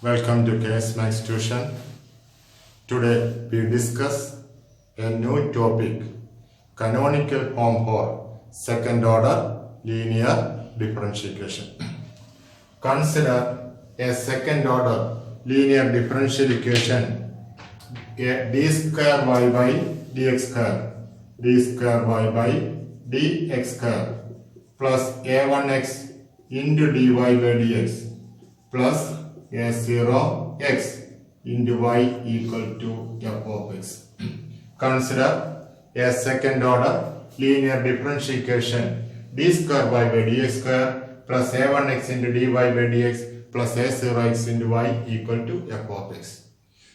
Welcome to KS Max Tuition. Today we discuss a new topic, canonical form for second order linear differential. Consider a second order linear differential equation, a d square y by dx square y by dx square plus a1x into dy by dx plus a0x into y equal to f of x. Consider a second order linear differential equation d square y by dx square plus a1x into dy by dx plus a0x into y equal to f of x.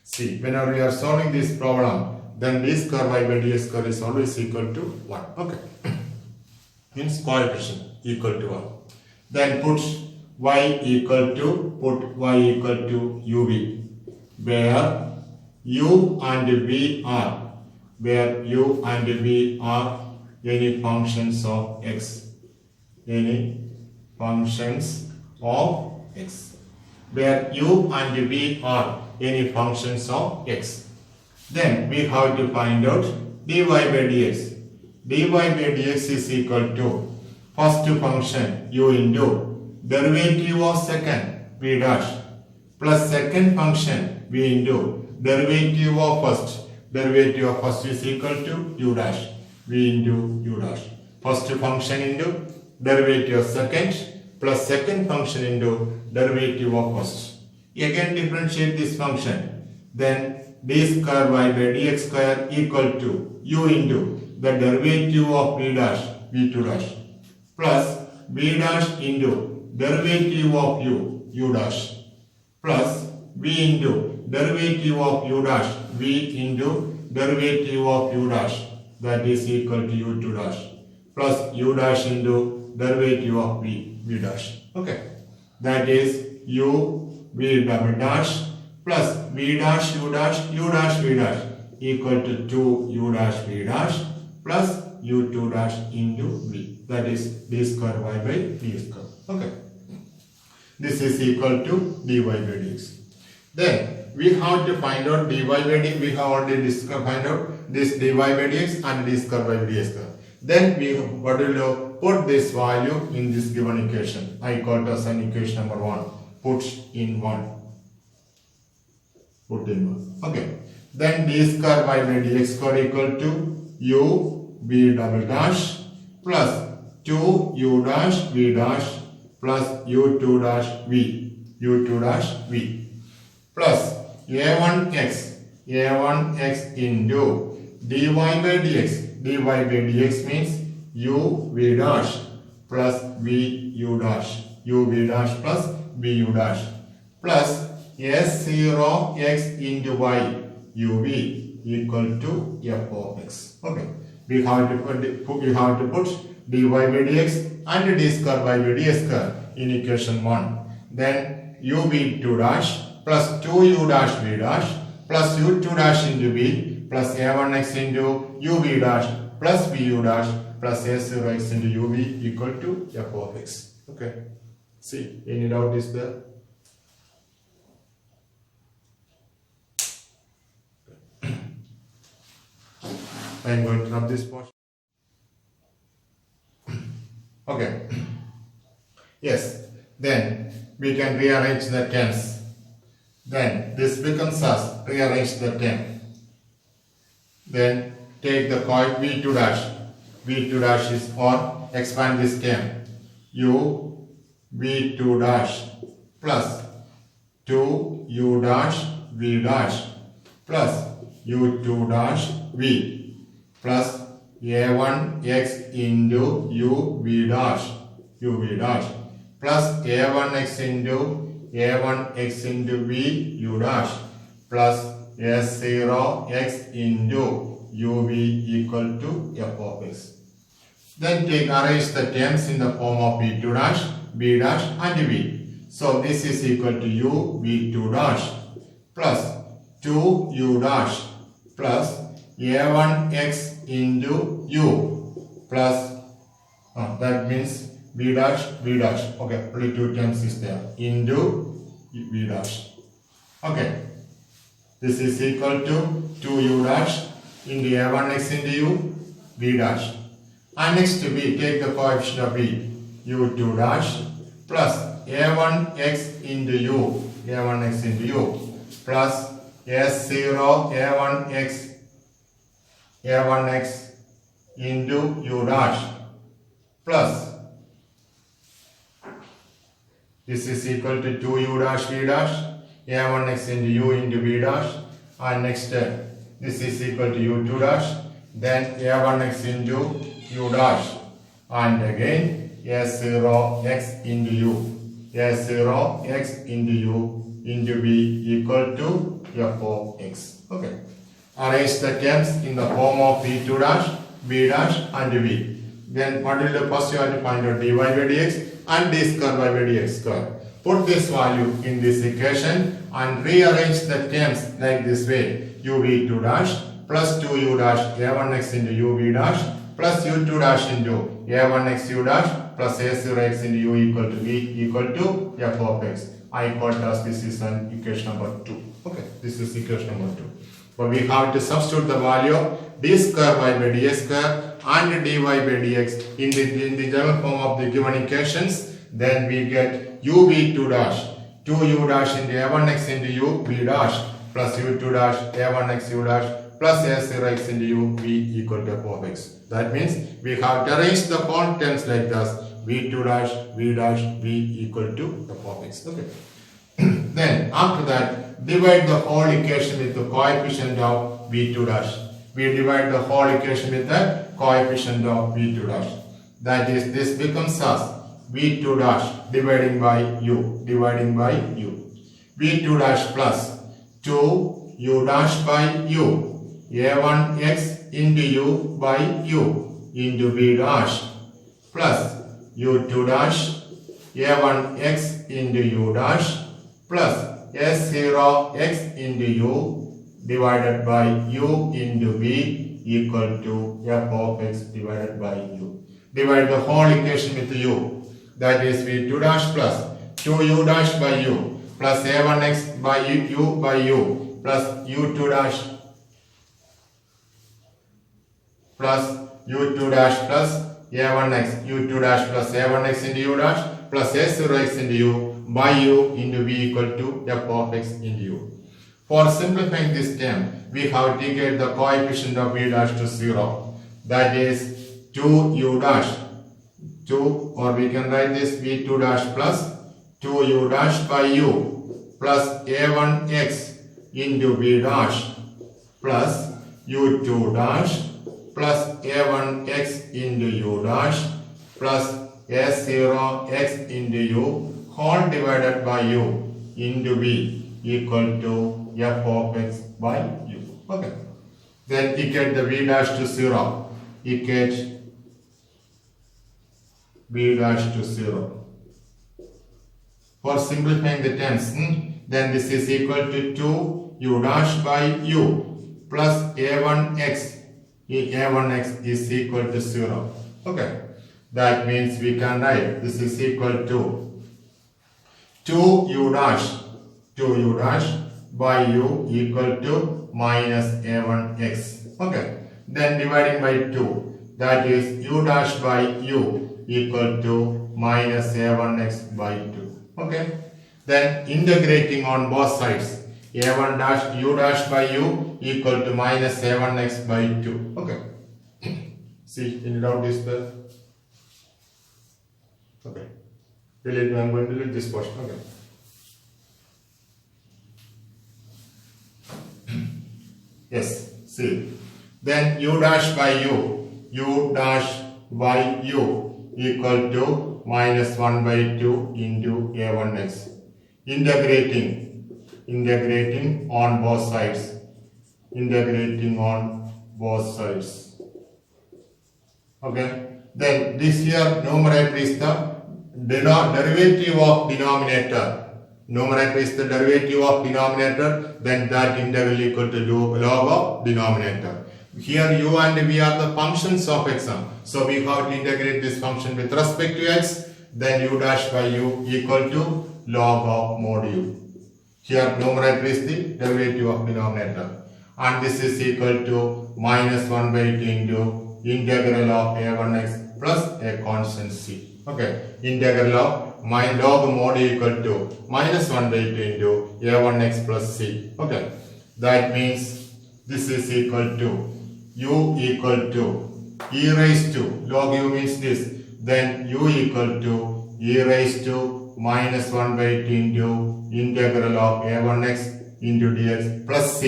See, whenever we are solving this problem, then d square y by dx square is always equal to 1. Okay. Means coefficient equal to 1. Then put y equal to uv, where u and v are any functions of x, where u and v are any functions of x. Then we have to find out dy by dx. dy by dx is equal to first function u into derivative of second v dash plus second function v into derivative of first. Derivative of first is equal to u dash, v into u dash. First function into derivative of second plus second function into derivative of first. Again differentiate this function. Then d square y by dx square equal to u into the derivative of v dash, v2 dash plus v dash into derivative of u dash plus v into derivative of u dash, v into derivative of u dash, that is equal to u2 dash plus u dash into derivative of v dash. Okay, that is u v double dash plus v dash u dash v dash equal to 2 u dash v dash plus u2 dash into v, that is d square y by d square. Okay, this is equal to dy by dx. Then we have to find out dy by dx. We have already find out this dy by dx and d square by dx. Then we will put this value in this given equation. I call it as an equation number 1. Put in 1. Okay. Then d square y by dx square equal to u v double dash plus 2 u dash v dash plus u2 dash v plus a1x into dy by dx. dy by dx means u v dash plus v u dash, u v dash plus v u dash plus s0x into y uv equal to f of x. Okay, we have to put dy by dx and d square by dx square in equation 1. Then uv2 dash plus 2u dash v dash plus u2 dash into v plus a1x into uv dash plus vu dash plus a0x into uv equal to f of x. Okay, see, any doubt is there? I am going to rub this portion. Okay. Yes. Then we can rearrange the terms. Then this becomes as rearrange the term. Then take the coil v2 dash. v2 dash is or expand this term. u v2 dash plus 2 u dash v dash plus u2 dash v plus a1x into u v dash plus a1x into v u dash plus s0x into uv equal to f of x. Then arrange the terms in the form of v2 dash, v dash and v. So this is equal to u v2 dash plus 2 u dash plus a1x into u plus that means v dash, okay, only two terms is there, into v dash Okay, this is equal to 2u dash into a1x into u b dash. And next we take the coefficient of b, u2 dash plus a1x into u, a1x into u plus s0 a1x into u dash plus this is equal to 2u dash v dash a1x into u into v dash, and next this is equal to u2 dash, then a1x into u dash, and again a0x into u, a0x into u into v equal to f of x. Okay, arrange the terms in the form of v2 dash, v dash and v. Then what will do? First you have to find out dy by dx and d square by dx square. Put this value in this equation and rearrange the terms like this way: uv2 dash plus 2u dash a1x into uv dash plus u2 dash into a1x u dash plus a0x into u equal to v equal to f of x. I call it as this is an equation number 2. Okay, this is equation number 2. But we have to substitute the value of d square by dx square and dy by dx in the general form of the given equations. Then we get uv2 dash 2u dash into a1x into u v dash plus u2 dash a1x u dash plus a0x into u v equal to f of x. That means we have to arrange the form terms like this: v2 dash v equal to f of x. Okay. Then after that, divide the whole equation with the coefficient of v2 dash. We divide the whole equation with the coefficient of v2 dash. That is, this becomes as v2 dash dividing by u, v2 dash plus 2u dash by u, a1x into u by u into v dash plus u2 dash a1x into u dash plus s0x into u divided by u into v equal to f of x divided by u. Divide the whole equation with u. That is v2 dash plus 2u dash by u plus a1x by u plus u2 dash plus u2 dash plus a1x, u2 dash plus a1x into u dash plus a0x into u by u into v equal to f of x into u. For simplifying this term, we have taken the coefficient of v dash to 0. That is 2u dash 2, or we can write this v2 dash plus 2u dash by u plus a1x into v dash plus u2 dash plus a1x into u dash plus a0x into u whole divided by u into v equal to f of x by u. Okay. Then equate the v dash to 0. Equate v dash to 0. For simplifying the terms, then this is equal to 2u dash by u plus a1x. a1x is equal to 0. Okay. That means we can write this is equal to 2u dash by u equal to minus a1x. Okay. Then dividing by 2, that is u dash by u equal to minus a1x by 2. Okay. Then integrating on both sides, a1 dash u dash by u equal to minus a1x by 2. Okay. See, any doubt is there? Okay. Delete. I am going to delete this portion. Okay. Yes. See. Then u dash by u equal to minus 1 by 2 into a1x. Integrating on both sides. Okay. Then this here numerator is the derivative of denominator. Numerator is the derivative of denominator. Then that integral equal to log of denominator. Here u and v are the functions of x. So we have to integrate this function with respect to x. Then u dash by u equal to log of mod u. Here numerator is the derivative of denominator. And this is equal to minus 1 by 2 into integral of a1x plus a constant c. Okay, integral of my log mod equal to minus 1 by 2 into a1x plus c. Okay, that means this is equal to u equal to e raised to, log u means this, then u equal to e raised to minus 1 by 2 into integral of a1x into dx plus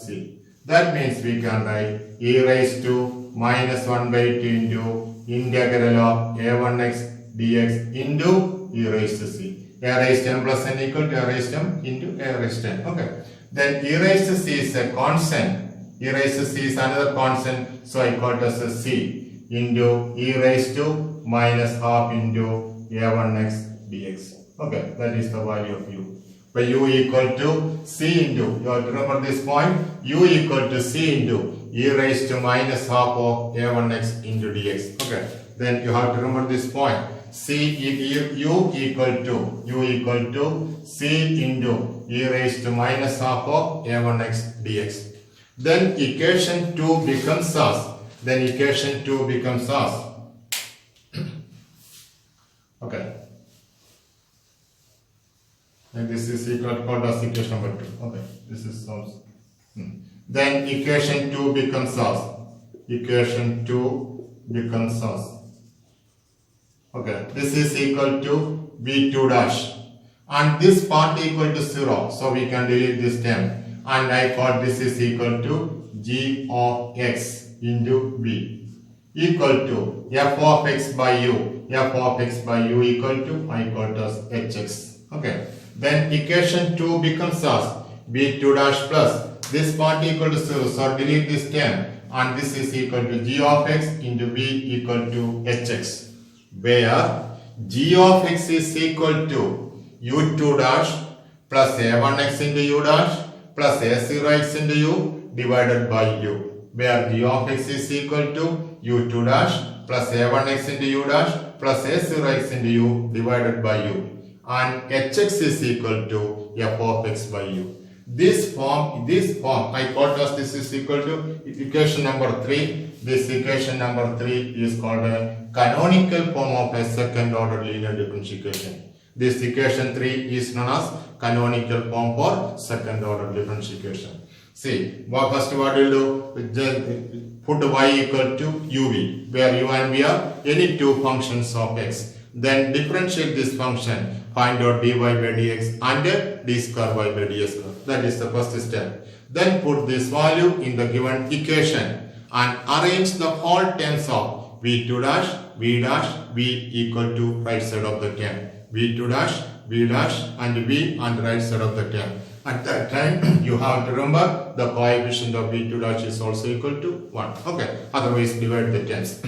c. That means we can write e raised to minus 1 by 2 into integral of a1x dx into e raised to c. A raised to m plus n equal to a raised to m into a raised to n. Okay. Then e raised to c is a constant. E raised to c is another constant. So I call it as a c into e raised to minus half into a1x dx. Okay. That is the value of u. By u equal to c into, you have to remember this point, u equal to c into e raised to minus half of a1x into dx. Okay, then you have to remember this point, u equal to c into e raised to minus half of a1x dx. Then equation 2 becomes as, okay. And this is called as equation number 2. Okay, this is some. Then equation 2 becomes as. Okay, this is equal to v2 dash. And this part equal to 0. So we can delete this term. And I call this is equal to g of x into v equal to f of x by u. F of x by u equal to, I call it as hx. Okay. Then equation 2 becomes as v2 dash plus this part equal to 0, so delete this term, and this is equal to g of x into v equal to hx, where g of x is equal to u2 dash plus a1x into u dash plus a0x into u divided by u, where g of x is equal to u2 dash plus a1x into u dash plus a0x into u divided by u. And hx is equal to f of x by u. This form, I call as this is equal to equation number 3. This equation number 3 is called a canonical form of a second order linear differential equation. This equation 3 is known as canonical form for second order differential equation. See, first what we will do, put y equal to uv, where u and v are any two functions of x. Then differentiate this function, find out dy by dx and d square y by ds. That is the first step. Then put this value in the given equation and arrange the whole terms of v2 dash, v dash, v equal to right side of the term. v2 dash, v dash and v on the right side of the term. At that time, you have to remember the coefficient of v2 dash is also equal to 1. Okay, otherwise divide the terms.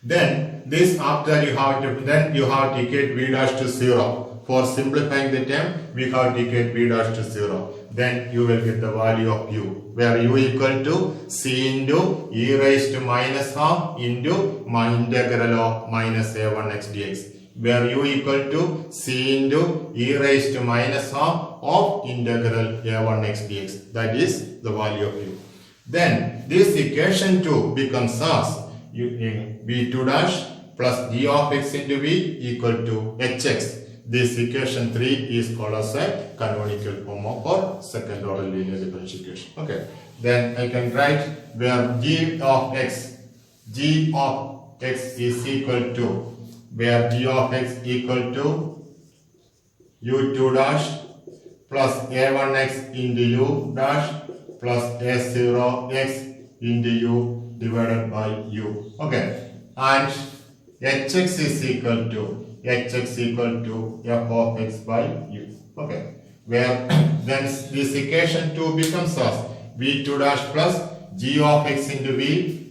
Then this after you have to equate v dash to 0. For simplifying the term, we have to equate v dash to 0. Then you will get the value of u, where u equal to c into e raised to minus half into my integral of minus a1x dx, where u equal to c into e raised to minus half of integral a1x dx. That is the value of u. Then this equation 2 becomes as v2 dash plus g of x into v equal to hx. This equation 3 is called as a canonical form of our second order linear differential equation. Okay. Then I can write where g of x is equal to, where g of x equal to u2 dash plus a1x into u dash plus a0x into u divided by u. Okay. And hx is equal to f of x by u. Okay. Where then this equation 2 becomes as v2 dash plus g of x into v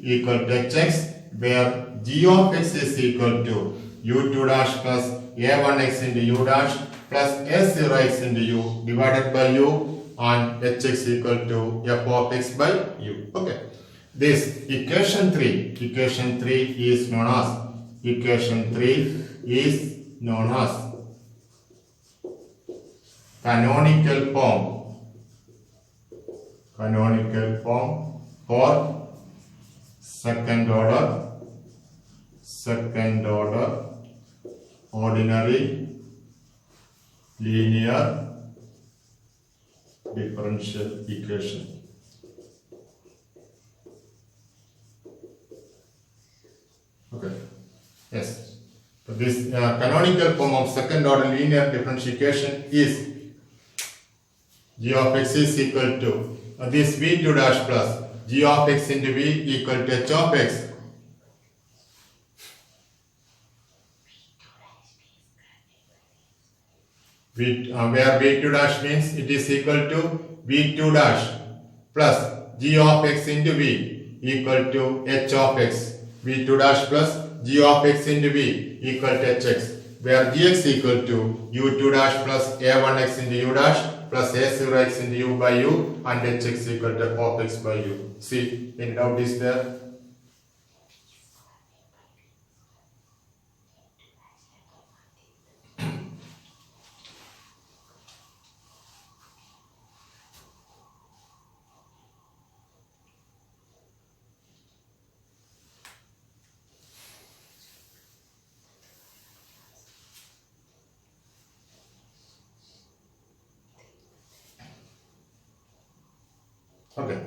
equal to hx, where g of x is equal to u2 dash plus a1x into u dash plus a0x into u divided by u, and hx equal to f of x by u. Okay. This equation 3 is known as canonical form for second order ordinary linear differential equation. Okay. Yes. So this canonical form of second order linear differential equation is g of x is equal to this v2 dash plus g of x into v equal to h of x. Where v2 dash means it is equal to v2 dash plus g of x into v equal to h of x. v2 dash plus g of x into v equal to hx, where gx equal to u2 dash plus a1x into u dash plus a0x into u by u and hx equal to f of x by u. See, any doubt is there? Okay.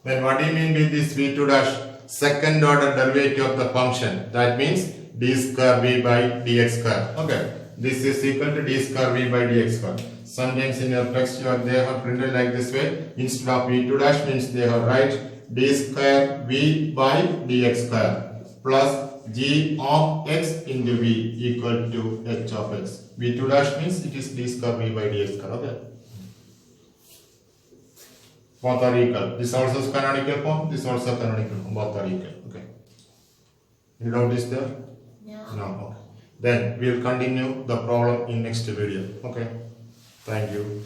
Then what do you mean by this v2 dash? Second order derivative of the function. That means d square v by dx square. Okay. This is equal to d square v by dx square. Sometimes in your text they have printed like this way. Instead of v2 dash means they have write d square v by dx square plus g of x into v equal to h of x. v2 dash means it is d square v by dx square. Okay. Both are equal. This also is canonical form, this also canonical form. Both are equal. Okay. Any doubt is there? No. Okay. Then we will continue the problem in next video. Okay. Thank you.